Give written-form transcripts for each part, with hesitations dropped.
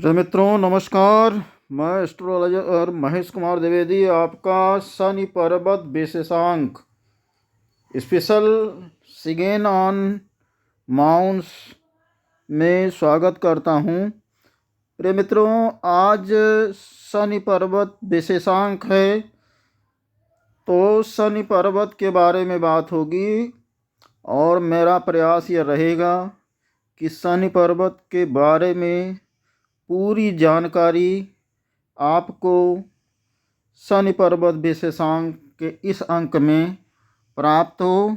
प्रिय मित्रों नमस्कार। मैं एस्ट्रोलॉजर महेश कुमार द्विवेदी आपका शनि पर्वत विशेषांक स्पेशल सिगेन ऑन माउंट्स में स्वागत करता हूं। प्रिय मित्रों, आज शनि पर्वत विशेषांक है, तो शनि पर्वत के बारे में बात होगी और मेरा प्रयास यह रहेगा कि शनि पर्वत के बारे में पूरी जानकारी आपको शनि पर्वत विशेषांक के इस अंक में प्राप्त हो।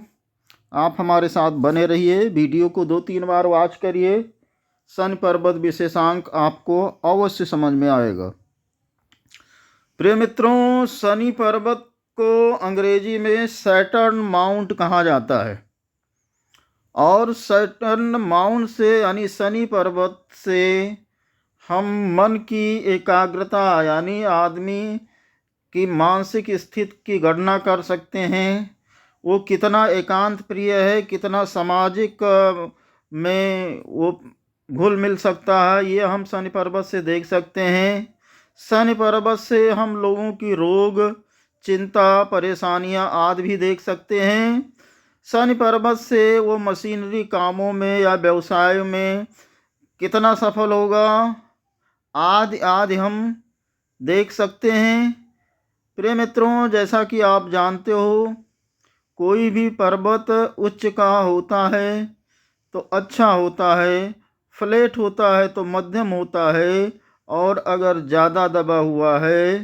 आप हमारे साथ बने रहिए, वीडियो को 2-3 बार वॉच करिए। शनि पर्वत विशेषांक आपको अवश्य समझ में आएगा। प्रिय मित्रों, शनि पर्वत को अंग्रेजी में सैटर्न माउंट कहा जाता है और सैटर्न माउंट से यानी शनि पर्वत से हम मन की एकाग्रता यानी आदमी की मानसिक स्थिति की गणना कर सकते हैं। वो कितना एकांत प्रिय है, कितना सामाजिक में वो घुल मिल सकता है, ये हम शनि पर्वत से देख सकते हैं। शनि पर्वत से हम लोगों की रोग, चिंता, परेशानियां आदि भी देख सकते हैं। शनि पर्वत से वो मशीनरी कामों में या व्यवसाय में कितना सफल होगा आदि आदि हम देख सकते हैं। प्रिय मित्रों, जैसा कि आप जानते हो, कोई भी पर्वत उच्च का होता है तो अच्छा होता है, फ्लैट होता है तो मध्यम होता है, और अगर ज़्यादा दबा हुआ है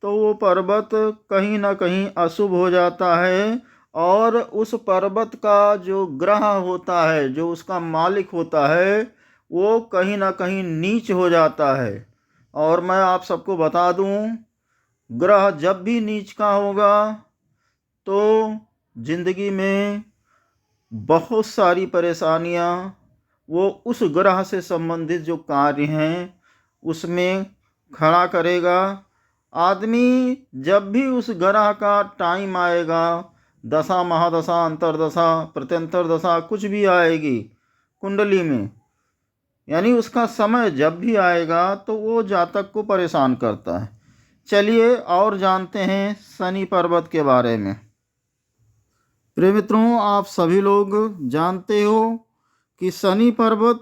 तो वो पर्वत कहीं ना कहीं अशुभ हो जाता है और उस पर्वत का जो ग्रह होता है, जो उसका मालिक होता है, वो कहीं ना कहीं नीच हो जाता है। और मैं आप सबको बता दूं, ग्रह जब भी नीच का होगा तो जिंदगी में बहुत सारी परेशानियां वो उस ग्रह से संबंधित जो कार्य हैं उसमें खड़ा करेगा। आदमी जब भी उस ग्रह का टाइम आएगा, दशा, महादशा, अंतरदशा, प्रत्यंतर दशा कुछ भी आएगी कुंडली में, यानी उसका समय जब भी आएगा तो वो जातक को परेशान करता है। चलिए और जानते हैं शनि पर्वत के बारे में। प्रिय मित्रों, आप सभी लोग जानते हो कि शनि पर्वत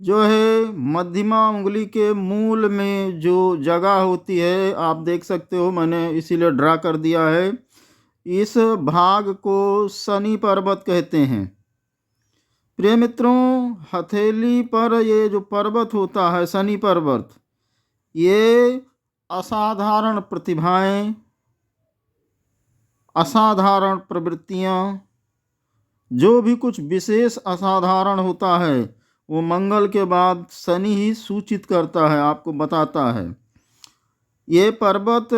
जो है मध्यमा उंगली के मूल में जो जगह होती है, आप देख सकते हो, मैंने इसीलिए ड्रा कर दिया है। इस भाग को शनि पर्वत कहते हैं। प्रिय मित्रों, हथेली पर ये जो पर्वत होता है शनि पर्वत, ये असाधारण प्रतिभाएं, असाधारण प्रवृत्तियां, जो भी कुछ विशेष असाधारण होता है वो मंगल के बाद शनि ही सूचित करता है, आपको बताता है। ये पर्वत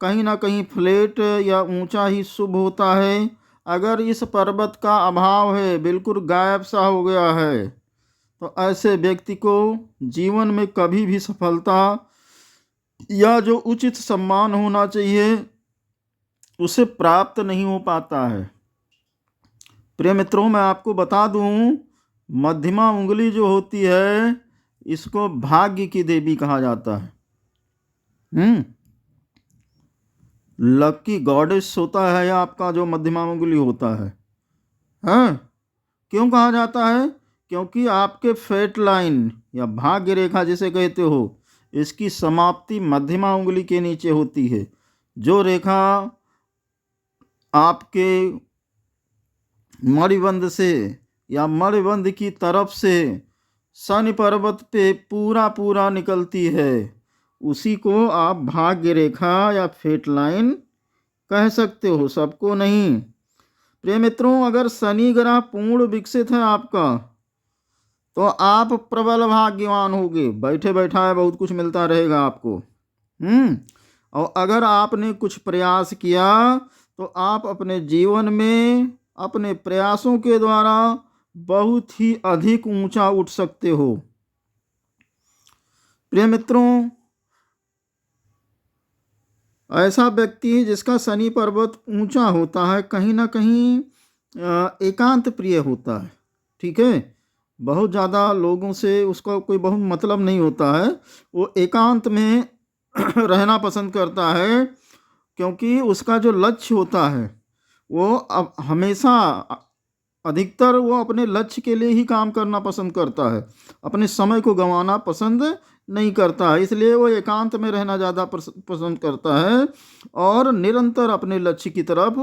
कहीं ना कहीं फ्लैट या ऊंचा ही शुभ होता है। अगर इस पर्वत का अभाव है, बिल्कुल गायब सा हो गया है, तो ऐसे व्यक्ति को जीवन में कभी भी सफलता या जो उचित सम्मान होना चाहिए उसे प्राप्त नहीं हो पाता है। प्रिय मित्रों, मैं आपको बता दूं, मध्यमा उंगली जो होती है इसको भाग्य की देवी कहा जाता है। लकी गॉडेस होता है आपका जो मध्यमा उंगली होता है। क्यों कहा जाता है? क्योंकि आपके फेट लाइन या भाग्य रेखा जिसे कहते हो, इसकी समाप्ति मध्यमा उंगली के नीचे होती है। जो रेखा आपके मणिबंध से या मणिबंध की तरफ से शनि पर्वत पे पूरा निकलती है, उसी को आप भाग्य रेखा या फेट लाइन कह सकते हो, सबको नहीं। प्रिय मित्रों, अगर शनि ग्रह पूर्ण विकसित है आपका, तो आप प्रबल भाग्यवान होगे, बैठे बैठाए बहुत कुछ मिलता रहेगा आपको। और अगर आपने कुछ प्रयास किया तो आप अपने जीवन में अपने प्रयासों के द्वारा बहुत ही अधिक ऊंचा उठ सकते हो। प्रिय मित्रों, ऐसा व्यक्ति जिसका शनि पर्वत ऊंचा होता है कहीं ना कहीं एकांत प्रिय होता है। ठीक है, बहुत ज़्यादा लोगों से उसका कोई बहुत मतलब नहीं होता है। वो एकांत में रहना पसंद करता है, क्योंकि उसका जो लक्ष्य होता है वो अब हमेशा अधिकतर वो अपने लक्ष्य के लिए ही काम करना पसंद करता है, अपने समय को गंवाना पसंद नहीं करता है। इसलिए वो एकांत में रहना ज़्यादा पसंद करता है और निरंतर अपने लक्ष्य की तरफ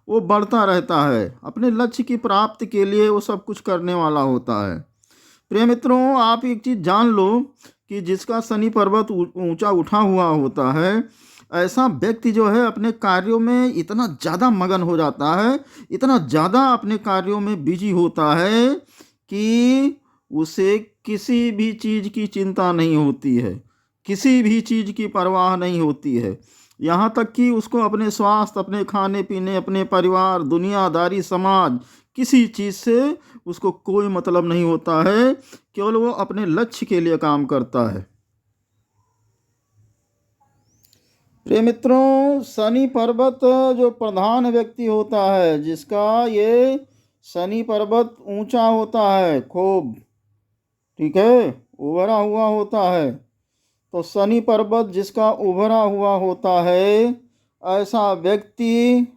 वो बढ़ता रहता है। अपने लक्ष्य की प्राप्ति के लिए वो सब कुछ करने वाला होता है। प्रिय मित्रों, आप एक चीज़ जान लो कि जिसका शनि पर्वत ऊंचा उठा हुआ होता है, ऐसा व्यक्ति जो है अपने कार्यों में इतना ज़्यादा मगन हो जाता है, इतना ज़्यादा अपने कार्यों में बिजी होता है कि उसे किसी भी चीज़ की चिंता नहीं होती है, किसी भी चीज़ की परवाह नहीं होती है। यहाँ तक कि उसको अपने स्वास्थ्य, अपने खाने पीने, अपने परिवार, दुनियादारी, समाज, किसी चीज़ से उसको कोई मतलब नहीं होता है। केवल वो अपने लक्ष्य के लिए काम करता है। प्रिय मित्रों, शनि पर्वत जो प्रधान व्यक्ति होता है, जिसका ये शनि पर्वत ऊंचा होता है खूब, ठीक है, उभरा हुआ होता है, तो शनि पर्वत जिसका उभरा हुआ होता है, ऐसा व्यक्ति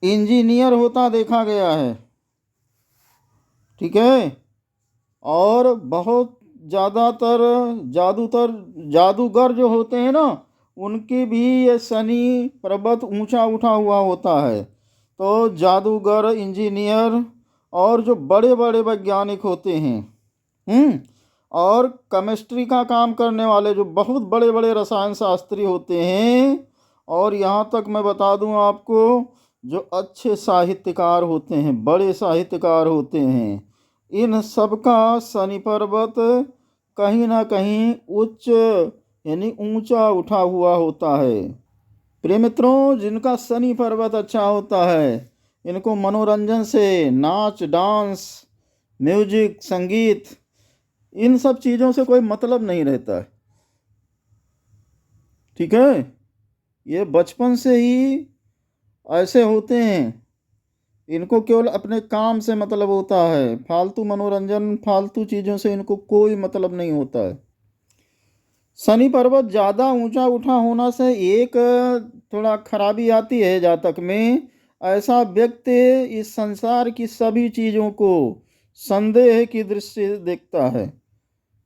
इंजीनियर होता देखा गया है, ठीक है। और बहुत ज़्यादातर जादूगर जो होते हैं ना, उनके भी ये शनि पर्वत ऊंचा उठा हुआ होता है। तो जादूगर, इंजीनियर और जो बड़े बड़े वैज्ञानिक होते हैं, और केमिस्ट्री का काम करने वाले जो बहुत बड़े बड़े रसायन शास्त्री होते हैं, और यहाँ तक मैं बता दूँ आपको, जो अच्छे साहित्यकार होते हैं, बड़े साहित्यकार होते हैं, इन सब का शनि पर्वत कहीं ना कहीं उच्च यानी ऊंचा उठा हुआ होता है। प्रिय मित्रों, जिनका शनि पर्वत अच्छा होता है, इनको मनोरंजन से, नाच, डांस, म्यूजिक, संगीत, इन सब चीज़ों से कोई मतलब नहीं रहता है, ठीक है। ये बचपन से ही ऐसे होते हैं, इनको केवल अपने काम से मतलब होता है, फालतू मनोरंजन, फालतू चीज़ों से इनको कोई मतलब नहीं होता है। शनि पर्वत ज़्यादा ऊंचा उठा होना से एक थोड़ा खराबी आती है जातक में। ऐसा व्यक्ति इस संसार की सभी चीज़ों को संदेह की दृष्टि से देखता है,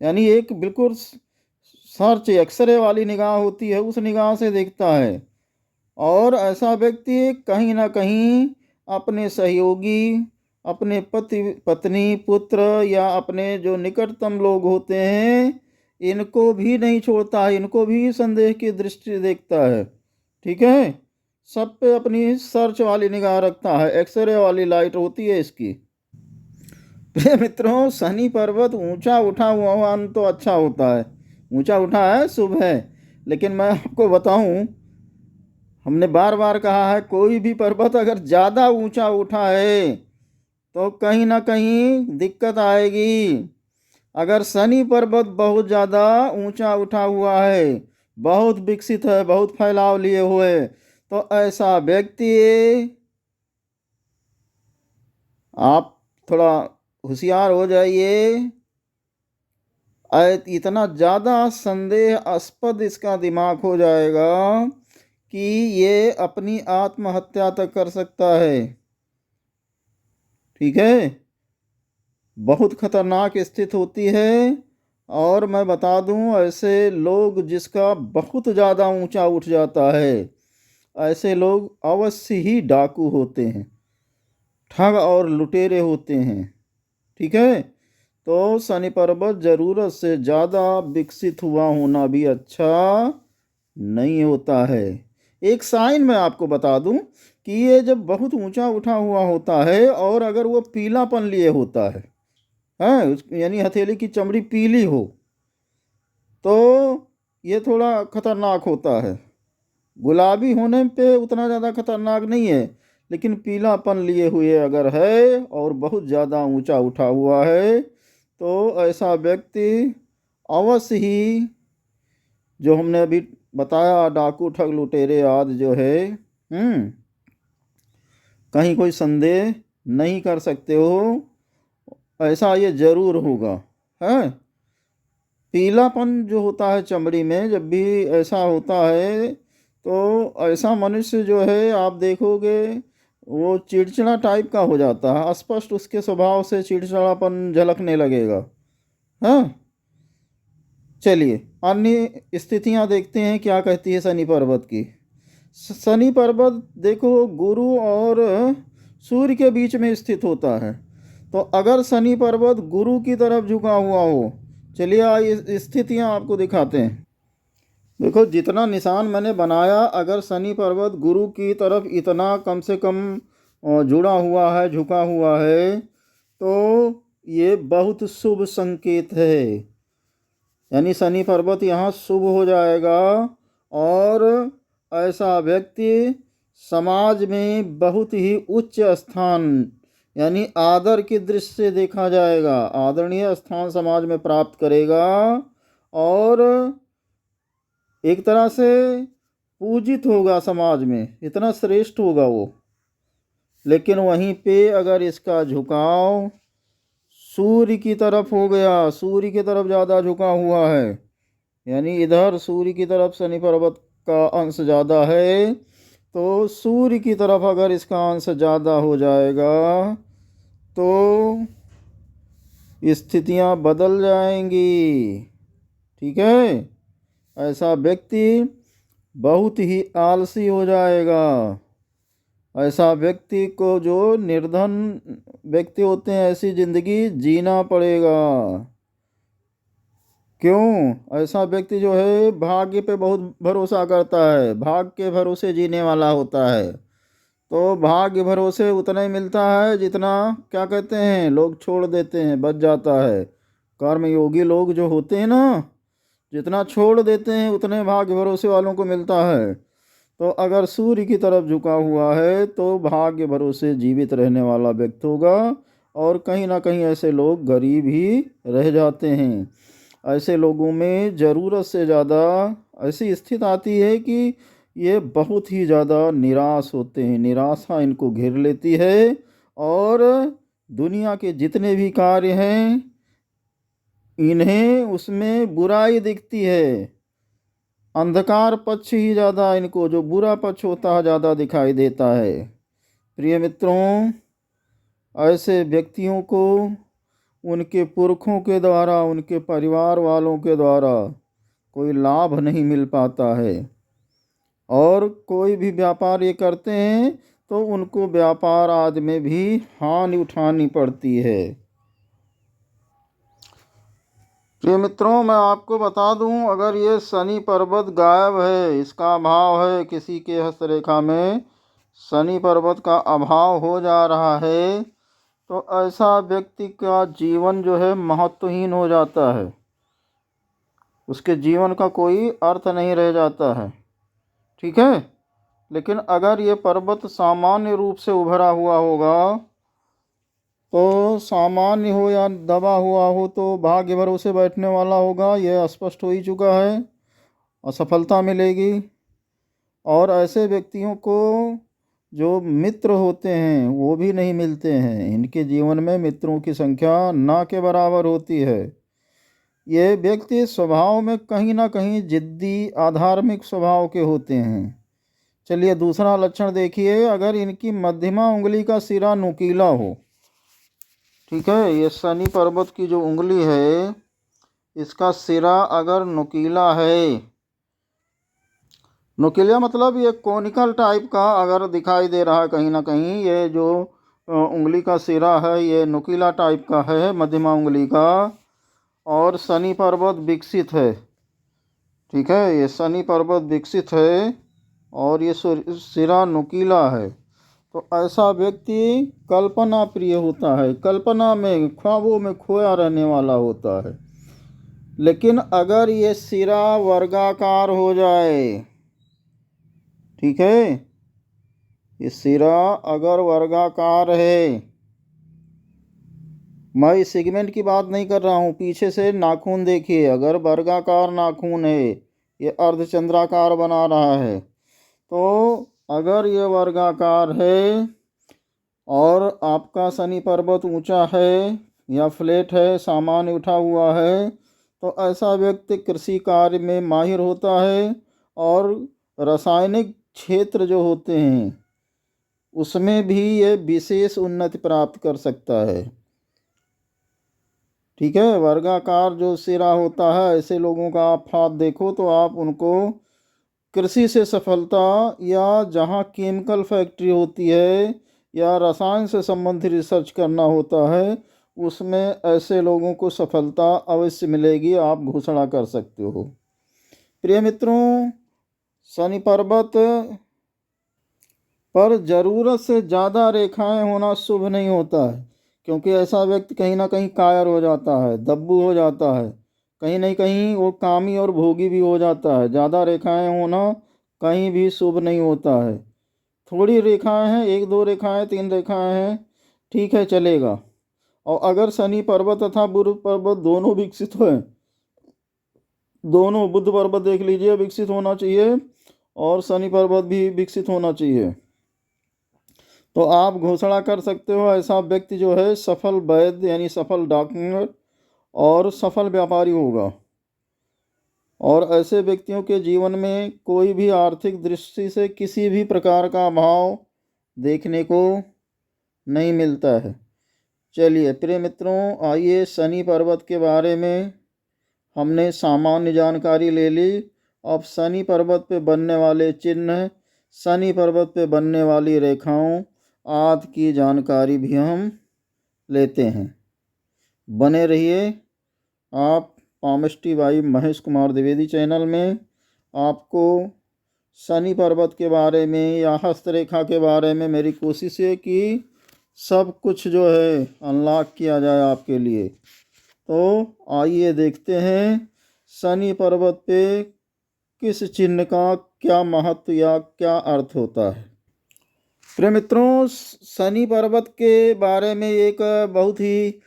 यानी एक बिल्कुल सर्च, एक्सरे वाली निगाह होती है, उस निगाह से देखता है। और ऐसा व्यक्ति कहीं ना कहीं अपने सहयोगी, अपने पति, पत्नी, पुत्र या अपने जो निकटतम लोग होते हैं, इनको भी नहीं छोड़ता है, इनको भी संदेह की दृष्टि से देखता है, ठीक है। सब पे अपनी सर्च वाली निगाह रखता है, एक्सरे वाली लाइट होती है इसकी। प्रिय मित्रों, शनि पर्वत ऊंचा उठा हुआ तो अच्छा होता है, ऊंचा उठा है, शुभ है। लेकिन मैं आपको बताऊं, हमने बार बार कहा है, कोई भी पर्वत अगर ज़्यादा ऊंचा उठा है तो कहीं ना कहीं दिक्कत आएगी। अगर शनि पर्वत बहुत ज़्यादा ऊंचा उठा हुआ है, बहुत विकसित है, बहुत फैलाव लिए हुए, तो ऐसा व्यक्ति, आप थोड़ा होशियार हो जाइए। इतना ज़्यादा संदेहास्पद इसका दिमाग हो जाएगा कि ये अपनी आत्महत्या तक कर सकता है, ठीक है। बहुत खतरनाक स्थिति होती है। और मैं बता दूं, ऐसे लोग जिसका बहुत ज़्यादा ऊंचा उठ जाता है, ऐसे लोग अवश्य ही डाकू होते हैं, ठग और लुटेरे होते हैं, ठीक है। तो शनि पर्वत ज़रूरत से ज़्यादा विकसित हुआ होना भी अच्छा नहीं होता है। एक साइन मैं आपको बता दूं कि ये जब बहुत ऊंचा उठा हुआ होता है और अगर वो पीलापन लिए होता है, यानी हथेली की चमड़ी पीली हो, तो ये थोड़ा खतरनाक होता है। गुलाबी होने पे उतना ज़्यादा खतरनाक नहीं है, लेकिन पीलापन लिए हुए अगर है और बहुत ज़्यादा ऊंचा उठा हुआ है, तो ऐसा व्यक्ति अवश्य ही, जो हमने अभी बताया, डाकू, ठग, लुटेरे आदि जो है, कहीं कोई संदेह नहीं कर सकते हो। ऐसा ये जरूर होगा। है पीलापन जो होता है चमड़ी में, जब भी ऐसा होता है तो ऐसा मनुष्य जो है आप देखोगे वो चिड़चिड़ा टाइप का हो जाता है, स्पष्ट उसके स्वभाव से चिड़चिड़ापन झलकने लगेगा। हाँ, चलिए अन्य स्थितियां देखते हैं क्या कहती है शनि पर्वत की। शनि पर्वत देखो गुरु और सूर्य के बीच में स्थित होता है। तो अगर शनि पर्वत गुरु की तरफ झुका हुआ हो, चलिए आज स्थितियां आपको दिखाते हैं। देखो जितना निशान मैंने बनाया, अगर शनि पर्वत गुरु की तरफ इतना कम से कम जुड़ा हुआ है, झुका हुआ है, तो ये बहुत शुभ संकेत है। यानी शनि पर्वत यहाँ शुभ हो जाएगा और ऐसा व्यक्ति समाज में बहुत ही उच्च स्थान यानी आदर की दृष्टि से देखा जाएगा, आदरणीय स्थान समाज में प्राप्त करेगा और एक तरह से पूजित होगा समाज में, इतना श्रेष्ठ होगा वो। लेकिन वहीं पे अगर इसका झुकाव सूर्य की तरफ हो गया, सूर्य की तरफ ज़्यादा झुका हुआ है, यानी इधर सूर्य की तरफ शनि पर्वत का अंश ज़्यादा है, तो सूर्य की तरफ अगर इसका अंश ज़्यादा हो जाएगा तो स्थितियां बदल जाएंगी। ठीक है, ऐसा व्यक्ति बहुत ही आलसी हो जाएगा। ऐसा व्यक्ति को, जो निर्धन व्यक्ति होते हैं, ऐसी ज़िंदगी जीना पड़ेगा। क्यों? ऐसा व्यक्ति जो है भाग्य पे बहुत भरोसा करता है, भाग्य के भरोसे जीने वाला होता है। तो भाग्य भरोसे उतना ही मिलता है जितना क्या कहते हैं लोग छोड़ देते हैं, बच जाता है। कर्मयोगी लोग जो होते हैं ना, जितना छोड़ देते हैं उतने भाग्य भरोसे वालों को मिलता है। तो अगर सूर्य की तरफ झुका हुआ है तो भाग्य भरोसे जीवित रहने वाला व्यक्ति होगा। और कहीं ना कहीं ऐसे लोग गरीब ही रह जाते हैं। ऐसे लोगों में ज़रूरत से ज़्यादा ऐसी स्थिति आती है कि ये बहुत ही ज़्यादा निराश होते हैं, निराशा इनको घेर लेती है और दुनिया के जितने भी कार्य हैं इन्हें उसमें बुराई दिखती है। अंधकार पक्ष ही ज़्यादा इनको, जो बुरा पक्ष होता है, ज़्यादा दिखाई देता है। प्रिय मित्रों, ऐसे व्यक्तियों को उनके पुरखों के द्वारा, उनके परिवार वालों के द्वारा कोई लाभ नहीं मिल पाता है। और कोई भी व्यापार ये करते हैं तो उनको व्यापार आदि में भी हानि उठानी पड़ती है। प्रिय मित्रों, मैं आपको बता दूं, अगर ये शनि पर्वत गायब है, इसका अभाव है, किसी के हस्तरेखा में शनि पर्वत का अभाव हो जा रहा है, तो ऐसा व्यक्ति का जीवन जो है महत्वहीन हो जाता है, उसके जीवन का कोई अर्थ नहीं रह जाता है। ठीक है, लेकिन अगर ये पर्वत सामान्य रूप से उभरा हुआ होगा, तो सामान्य हो या दबा हुआ हो, तो भाग्य भरोसे बैठने वाला होगा, यह स्पष्ट हो ही चुका है, असफलता मिलेगी। और ऐसे व्यक्तियों को जो मित्र होते हैं वो भी नहीं मिलते हैं, इनके जीवन में मित्रों की संख्या ना के बराबर होती है। ये व्यक्ति स्वभाव में कहीं ना कहीं जिद्दी, अधार्मिक स्वभाव के होते हैं। चलिए दूसरा लक्षण देखिए, अगर इनकी मध्यमा उंगली का सिरा नुकीला हो। ठीक है, ये शनि पर्वत की जो उंगली है इसका सिरा अगर नुकीला है, नुकीला मतलब ये कोनिकल टाइप का अगर दिखाई दे रहा है कहीं ना कहीं, ये जो उंगली का सिरा है ये नुकीला टाइप का है, मध्यमा उंगली का, और शनि पर्वत विकसित है। ठीक है, ये शनि पर्वत विकसित है और ये सिरा नुकीला है, तो ऐसा व्यक्ति कल्पना प्रिय होता है, कल्पना में, ख्वाबों में खोया रहने वाला होता है। लेकिन अगर ये सिरा वर्गाकार हो जाए, ठीक है, ये सिरा अगर वर्गाकार है, मैं इस सेगमेंट की बात नहीं कर रहा हूँ, पीछे से नाखून देखिए, अगर वर्गाकार नाखून है, ये अर्धचंद्राकार बना रहा है, तो अगर ये वर्गाकार है और आपका शनि पर्वत ऊंचा है, या फ्लैट है, सामान उठा हुआ है, तो ऐसा व्यक्ति कृषि कार्य में माहिर होता है और रासायनिक क्षेत्र जो होते हैं उसमें भी ये विशेष उन्नति प्राप्त कर सकता है। ठीक है, वर्गाकार जो सिरा होता है, ऐसे लोगों का आप हाथ देखो तो आप उनको कृषि से सफलता, या जहाँ केमिकल फैक्ट्री होती है या रसायन से संबंधित रिसर्च करना होता है, उसमें ऐसे लोगों को सफलता अवश्य मिलेगी, आप घोषणा कर सकते हो। प्रिय मित्रों, शनि पर्वत पर ज़रूरत से ज़्यादा रेखाएं होना शुभ नहीं होता है, क्योंकि ऐसा व्यक्ति कहीं ना कहीं कायर हो जाता है, दब्बू हो जाता है, कहीं ना कहीं वो कामी और भोगी भी हो जाता है। ज़्यादा रेखाएं होना कहीं भी शुभ नहीं होता है। थोड़ी रेखाएं हैं, 1-2 रेखाएं, 3 रेखाएं हैं, ठीक है, चलेगा। और अगर शनि पर्वत तथा बुध पर्वत दोनों विकसित हो, दोनों, बुध पर्वत देख लीजिए विकसित होना चाहिए और शनि पर्वत भी विकसित होना चाहिए, तो आप घोषणा कर सकते हो ऐसा व्यक्ति जो है सफल वैद्य यानी सफल डॉक्टर और सफल व्यापारी होगा। और ऐसे व्यक्तियों के जीवन में कोई भी आर्थिक दृष्टि से किसी भी प्रकार का अभाव देखने को नहीं मिलता है। चलिए प्रिय मित्रों, आइए शनि पर्वत के बारे में हमने सामान्य जानकारी ले ली। अब शनि पर्वत पे बनने वाले चिन्ह, शनि पर्वत पे बनने वाली रेखाओं आदि की जानकारी भी हम लेते हैं। बने रहिए आप palmistry by Mahesh Kumar Dwivedi channel में। आपको शनि पर्वत के बारे में या हस्तरेखा के बारे में मेरी कोशिश है कि सब कुछ जो है अनलॉक किया जाए आपके लिए। तो आइए देखते हैं शनि पर्वत पे किस चिन्ह का क्या महत्व या क्या अर्थ होता है। प्रिय मित्रों, शनि पर्वत के बारे में एक बहुत ही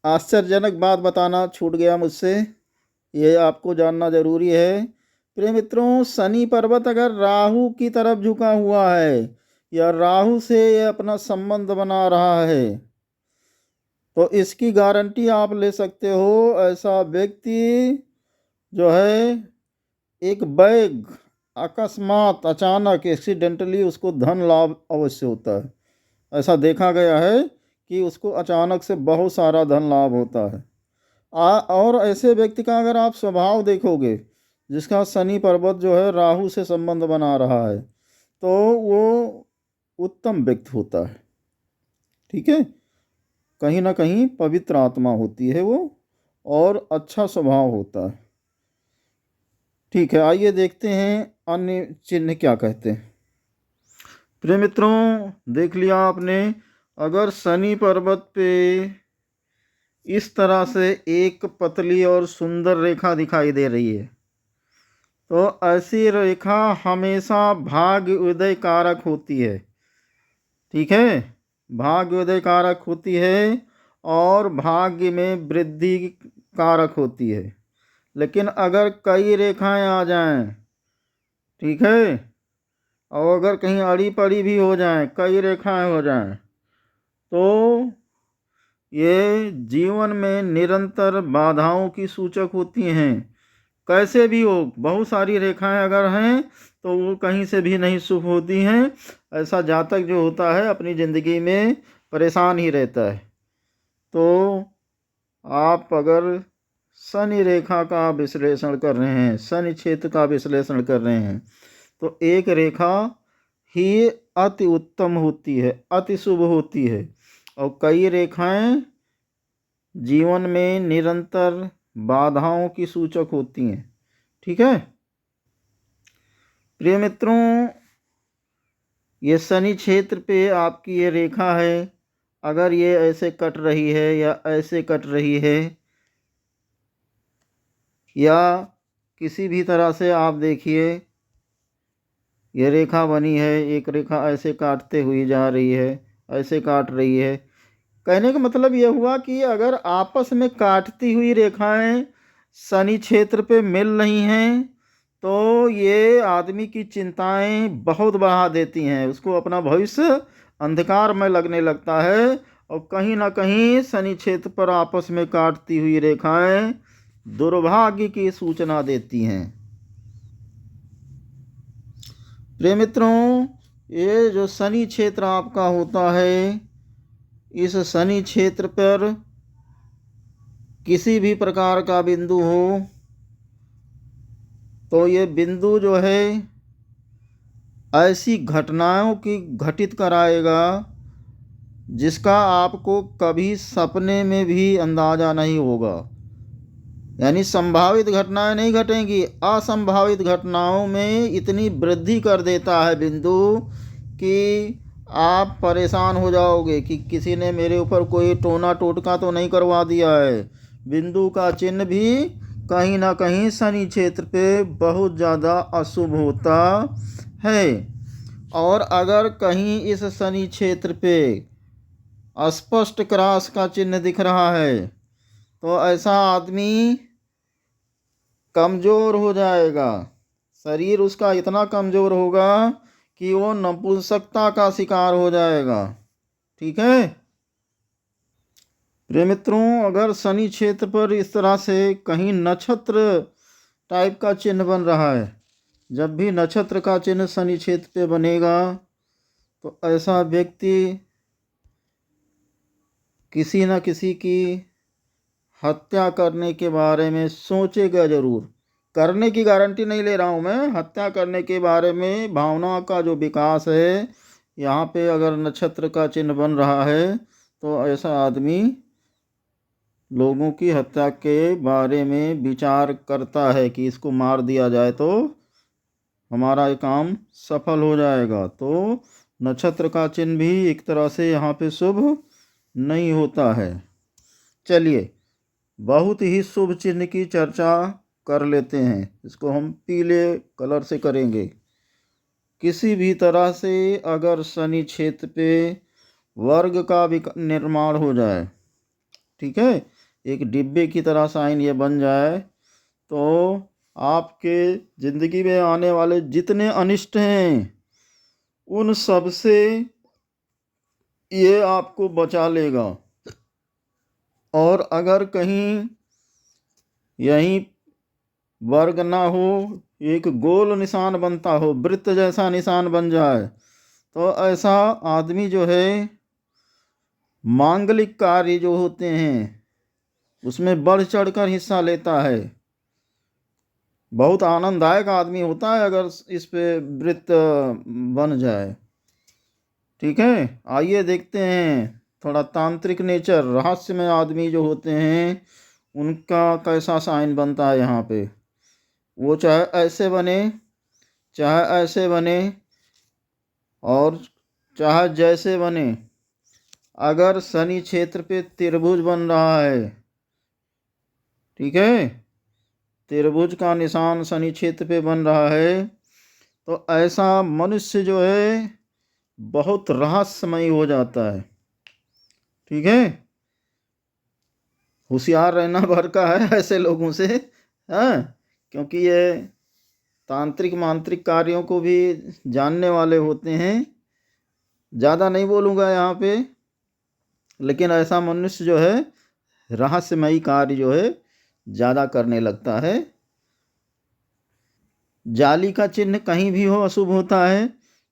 आश्चर्यजनक बात बताना छूट गया मुझसे, ये आपको जानना ज़रूरी है। प्रिय मित्रों, शनि पर्वत अगर राहु की तरफ झुका हुआ है या राहु से ये अपना संबंध बना रहा है, तो इसकी गारंटी आप ले सकते हो ऐसा व्यक्ति जो है एक बैग अकस्मात अचानक एक्सीडेंटली उसको धन लाभ अवश्य होता है। ऐसा देखा गया है कि उसको अचानक से बहुत सारा धन लाभ होता है। और ऐसे व्यक्ति का अगर आप स्वभाव देखोगे जिसका शनि पर्वत जो है राहु से संबंध बना रहा है, तो वो उत्तम व्यक्ति होता है। ठीक है, कहीं ना कहीं पवित्र आत्मा होती है वो और अच्छा स्वभाव होता है। ठीक है, आइए देखते हैं अन्य चिन्ह क्या कहते हैं। प्रिय मित्रों, देख लिया आपने, अगर शनि पर्वत पे इस तरह से एक पतली और सुंदर रेखा दिखाई दे रही है, तो ऐसी रेखा हमेशा भाग्य उदय कारक होती है। ठीक है, भाग्य उदय कारक होती है और भाग्य में वृद्धि कारक होती है। लेकिन अगर कई रेखाएं आ जाएं, ठीक है, और अगर कहीं अड़ी पड़ी भी हो जाएं, कई रेखाएं हो जाएं, तो ये जीवन में निरंतर बाधाओं की सूचक होती हैं। कैसे भी हो, बहुत सारी रेखाएं अगर हैं तो वो कहीं से भी नहीं शुभ होती हैं। ऐसा जातक जो होता है अपनी ज़िंदगी में परेशान ही रहता है। तो आप अगर शनि रेखा का विश्लेषण कर रहे हैं, शनि क्षेत्र का विश्लेषण कर रहे हैं, तो एक रेखा ही अति उत्तम होती है, अति शुभ होती है, और कई रेखाएं जीवन में निरंतर बाधाओं की सूचक होती हैं। ठीक है प्रिय मित्रों, ये शनि क्षेत्र पे आपकी ये रेखा है, अगर ये ऐसे कट रही है या ऐसे कट रही है या किसी भी तरह से आप देखिए ये रेखा बनी है, एक रेखा ऐसे काटते हुई जा रही है, ऐसे काट रही है, कहने का मतलब ये हुआ कि अगर आपस में काटती हुई रेखाएं शनि क्षेत्र पे मिल रही हैं, तो ये आदमी की चिंताएं बहुत बढ़ा देती हैं, उसको अपना भविष्य अंधकार में लगने लगता है और कहीं ना कहीं शनि क्षेत्र पर आपस में काटती हुई रेखाएं दुर्भाग्य की सूचना देती हैं। प्रिय मित्रों, ये जो शनि क्षेत्र आपका होता है, इस शनि क्षेत्र पर किसी भी प्रकार का बिंदु हो तो ये बिंदु जो है ऐसी घटनाओं की घटित कराएगा जिसका आपको कभी सपने में भी अंदाजा नहीं होगा। यानी संभावित घटनाएं नहीं घटेंगी, असंभावित घटनाओं में इतनी वृद्धि कर देता है बिंदु कि आप परेशान हो जाओगे कि किसी ने मेरे ऊपर कोई टोना टोटका तो नहीं करवा दिया है। बिंदु का चिन्ह भी कहीं ना कहीं शनि क्षेत्र पे बहुत ज़्यादा अशुभ होता है। और अगर कहीं इस शनि क्षेत्र पे स्पष्ट क्रॉस का चिन्ह दिख रहा है तो ऐसा आदमी कमज़ोर हो जाएगा। शरीर उसका इतना कमज़ोर होगा कि वो नपुंसकता का शिकार हो जाएगा। ठीक है प्रिय मित्रों, अगर शनि क्षेत्र पर इस तरह से कहीं नक्षत्र टाइप का चिन्ह बन रहा है, जब भी नक्षत्र का चिन्ह शनि क्षेत्र पे बनेगा तो ऐसा व्यक्ति किसी न किसी की हत्या करने के बारे में सोचेगा ज़रूर। करने की गारंटी नहीं ले रहा हूँ मैं, हत्या करने के बारे में भावना का जो विकास है, यहाँ पे अगर नक्षत्र का चिन्ह बन रहा है तो ऐसा आदमी लोगों की हत्या के बारे में विचार करता है कि इसको मार दिया जाए तो हमारा ये काम सफल हो जाएगा। तो नक्षत्र का चिन्ह भी एक तरह से यहाँ पे शुभ नहीं होता है। चलिए बहुत ही शुभ चिन्ह की चर्चा कर लेते हैं। इसको हम पीले कलर से करेंगे। किसी भी तरह से अगर शनि क्षेत्र पे वर्ग का निर्माण हो जाए, ठीक है, एक डिब्बे की तरह साइन ये बन जाए तो आपके ज़िंदगी में आने वाले जितने अनिष्ट हैं उन सब से ये आपको बचा लेगा। और अगर कहीं यहीं वर्ग ना हो, एक गोल निशान बनता हो, वृत्त जैसा निशान बन जाए तो ऐसा आदमी जो है मांगलिक कार्य जो होते हैं उसमें बढ़ चढ़कर हिस्सा लेता है। बहुत आनंददायक आदमी होता है अगर इस पे वृत्त बन जाए। ठीक है, आइए देखते हैं थोड़ा तांत्रिक नेचर, रहस्यमय आदमी जो होते हैं उनका कैसा साइन बनता है यहाँ पे। वो चाहे ऐसे बने, चाहे ऐसे बने, और चाहे जैसे बने, अगर शनि क्षेत्र पे त्रिभुज बन रहा है, ठीक है, त्रिभुज का निशान शनि क्षेत्र पे बन रहा है तो ऐसा मनुष्य जो है बहुत रहस्यमयी हो जाता है। ठीक है, होशियार रहना भर का है ऐसे लोगों से। हाँ, क्योंकि ये तांत्रिक मांत्रिक कार्यों को भी जानने वाले होते हैं। ज़्यादा नहीं बोलूँगा यहाँ पे, लेकिन ऐसा मनुष्य जो है रहस्यमयी कार्य जो है ज़्यादा करने लगता है। जाली का चिन्ह कहीं भी हो अशुभ होता है।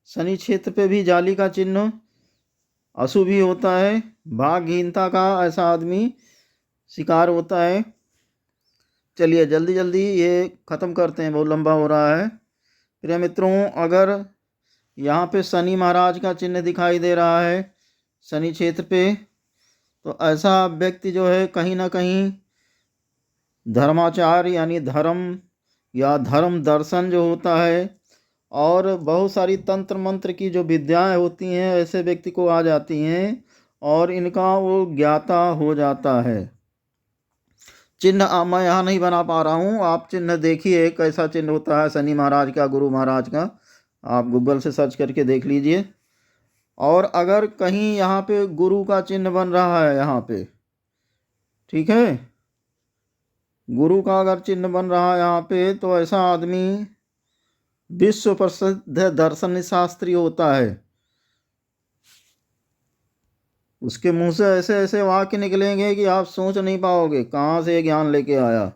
शनि क्षेत्र पे भी जाली का चिन्ह अशुभ ही होता है। भागहीनता का ऐसा आदमी शिकार होता है। चलिए जल्दी जल्दी ये ख़त्म करते हैं, बहुत लंबा हो रहा है। प्रिय मित्रों, अगर यहाँ पे शनि महाराज का चिन्ह दिखाई दे रहा है शनि क्षेत्र पे, तो ऐसा व्यक्ति जो है कहीं ना कहीं धर्माचार यानी धर्म या धर्म दर्शन जो होता है और बहुत सारी तंत्र मंत्र की जो विद्याएं होती हैं ऐसे व्यक्ति को आ जाती हैं और इनका वो ज्ञाता हो जाता है। चिन्ह मैं यहाँ नहीं बना पा रहा हूँ, आप चिन्ह देखिए कैसा चिन्ह होता है शनि महाराज का, गुरु महाराज का, आप गूगल से सर्च करके देख लीजिए। और अगर कहीं यहाँ पे गुरु का चिन्ह बन रहा है यहाँ पे, ठीक है, गुरु का अगर चिन्ह बन रहा है यहाँ पे तो ऐसा आदमी विश्व प्रसिद्ध दर्शन शास्त्री होता है। उसके मुंह से ऐसे ऐसे वाक्य निकलेंगे कि आप सोच नहीं पाओगे कहाँ से ये ज्ञान लेके आया।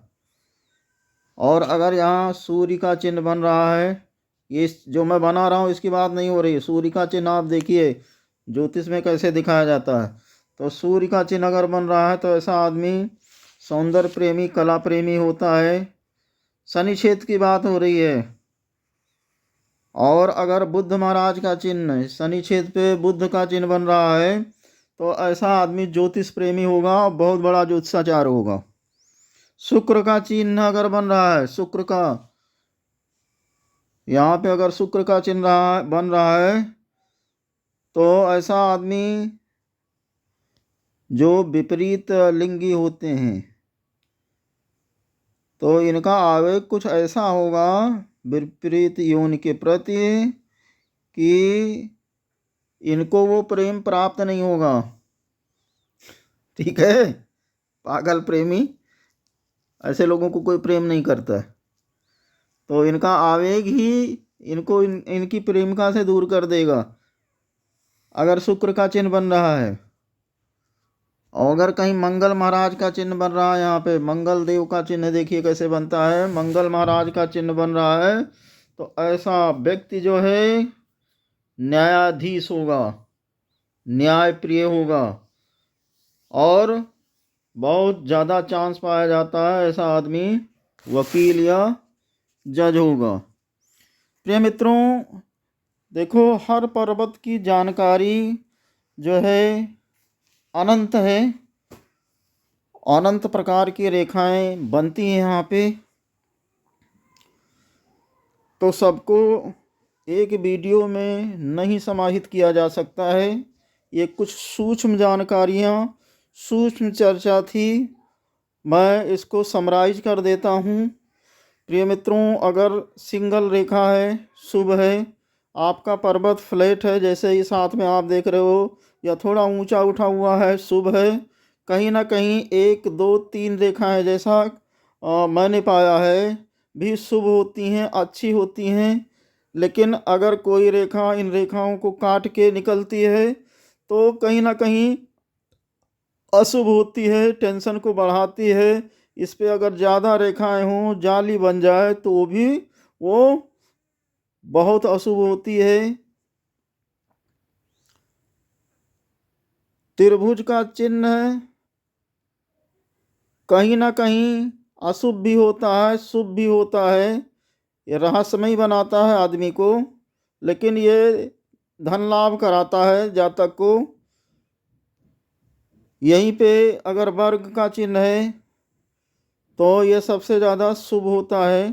और अगर यहाँ सूर्य का चिन्ह बन रहा है, ये जो मैं बना रहा हूँ इसकी बात नहीं हो रही, सूर्य का चिन्ह आप देखिए ज्योतिष में कैसे दिखाया जाता है। तो सूर्य का चिन्ह अगर बन रहा है तो ऐसा आदमी सौंदर्य प्रेमी, कला प्रेमी होता है। शनि क्षेत्र की बात हो रही है। और अगर बुद्ध महाराज का चिन्ह शनि क्षेत्र पे बुद्ध का चिन्ह बन रहा है तो ऐसा आदमी ज्योतिष प्रेमी होगा और बहुत बड़ा ज्योतिषाचार्य होगा। शुक्र का चिन्ह अगर बन रहा है, शुक्र का यहाँ पे अगर शुक्र का चिन्ह बन रहा है तो ऐसा आदमी जो विपरीत लिंगी होते हैं तो इनका आवेग कुछ ऐसा होगा विपरीत योनि के प्रति कि इनको वो प्रेम प्राप्त नहीं होगा। ठीक है, पागल प्रेमी, ऐसे लोगों को कोई प्रेम नहीं करता है। तो इनका आवेग ही इनको इनकी प्रेमिका से दूर कर देगा अगर शुक्र का चिन्ह बन रहा है। और अगर कहीं मंगल महाराज का चिन्ह बन रहा है, यहाँ पे मंगल देव का चिन्ह देखिए कैसे बनता है, मंगल महाराज का चिन्ह बन रहा है तो ऐसा व्यक्ति जो है न्यायाधीश होगा, न्याय प्रिय होगा और बहुत ज़्यादा चांस पाया जाता है ऐसा आदमी वकील या जज होगा। प्रिय मित्रों, देखो हर पर्वत की जानकारी जो है अनंत है, अनंत प्रकार की रेखाएं बनती हैं यहाँ पे। तो सबको एक वीडियो में नहीं समाहित किया जा सकता है। ये कुछ सूक्ष्म जानकारियाँ, सूक्ष्म चर्चा थी, मैं इसको समराइज कर देता हूँ। प्रिय मित्रों, अगर सिंगल रेखा है शुभ है, आपका पर्वत फ्लैट है जैसे इस हाथ में आप देख रहे हो, या थोड़ा ऊंचा उठा हुआ है शुभ है। कहीं ना कहीं 1 2 3 रेखाएं जैसा मैंने पाया है भी शुभ होती हैं, अच्छी होती हैं। लेकिन अगर कोई रेखा इन रेखाओं को काट के निकलती है तो कहीं ना कहीं अशुभ होती है, टेंशन को बढ़ाती है। इस पे अगर ज़्यादा रेखाएं हों, जाली बन जाए तो भी वो बहुत अशुभ होती है। त्रिभुज का चिन्ह कहीं ना कहीं अशुभ भी होता है, शुभ भी होता है। ये रहस्यमय बनाता है आदमी को, लेकिन ये धन लाभ कराता है जातक को। यहीं पे अगर वर्ग का चिन्ह है तो ये सबसे ज़्यादा शुभ होता है।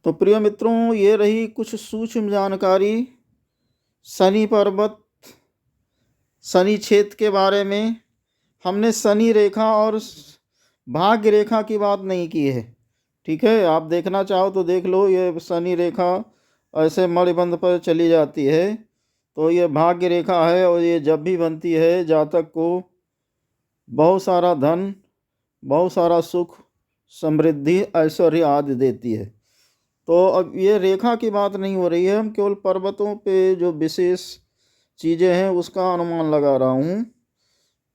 तो प्रिय मित्रों, ये रही कुछ सूक्ष्म जानकारी शनि पर्वत, शनि क्षेत्र के बारे में। हमने शनि रेखा और भाग्य रेखा की बात नहीं की है। ठीक है, आप देखना चाहो तो देख लो, ये शनि रेखा ऐसे मणिबंध पर चली जाती है तो ये भाग्य रेखा है और ये जब भी बनती है जातक को बहुत सारा धन, बहुत सारा सुख, समृद्धि, ऐश्वर्य आदि देती है। तो अब ये रेखा की बात नहीं हो रही है, हम केवल पर्वतों पे जो विशेष चीज़ें हैं उसका अनुमान लगा रहा हूँ।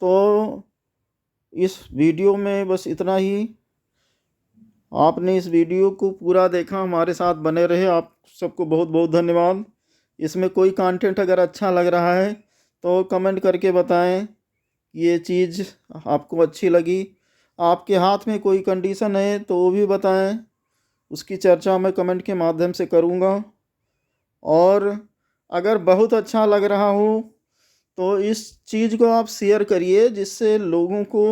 तो इस वीडियो में बस इतना ही। आपने इस वीडियो को पूरा देखा, हमारे साथ बने रहे, आप सबको बहुत बहुत धन्यवाद। इसमें कोई कंटेंट अगर अच्छा लग रहा है तो कमेंट करके बताएं ये चीज़ आपको अच्छी लगी। आपके हाथ में कोई कंडीशन है तो वो भी बताएं, उसकी चर्चा मैं कमेंट के माध्यम से करूँगा। और अगर बहुत अच्छा लग रहा हो तो इस चीज़ को आप शेयर करिए जिससे लोगों को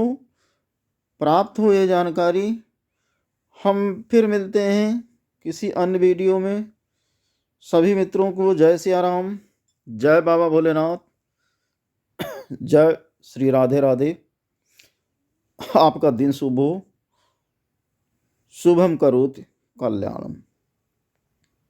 प्राप्त हो ये जानकारी। हम फिर मिलते हैं किसी अन्य वीडियो में। सभी मित्रों को जय सिया राम, जय बाबा भोलेनाथ, जय श्री राधे राधे। आपका दिन शुभ हो। शुभम करोति कल्याणम।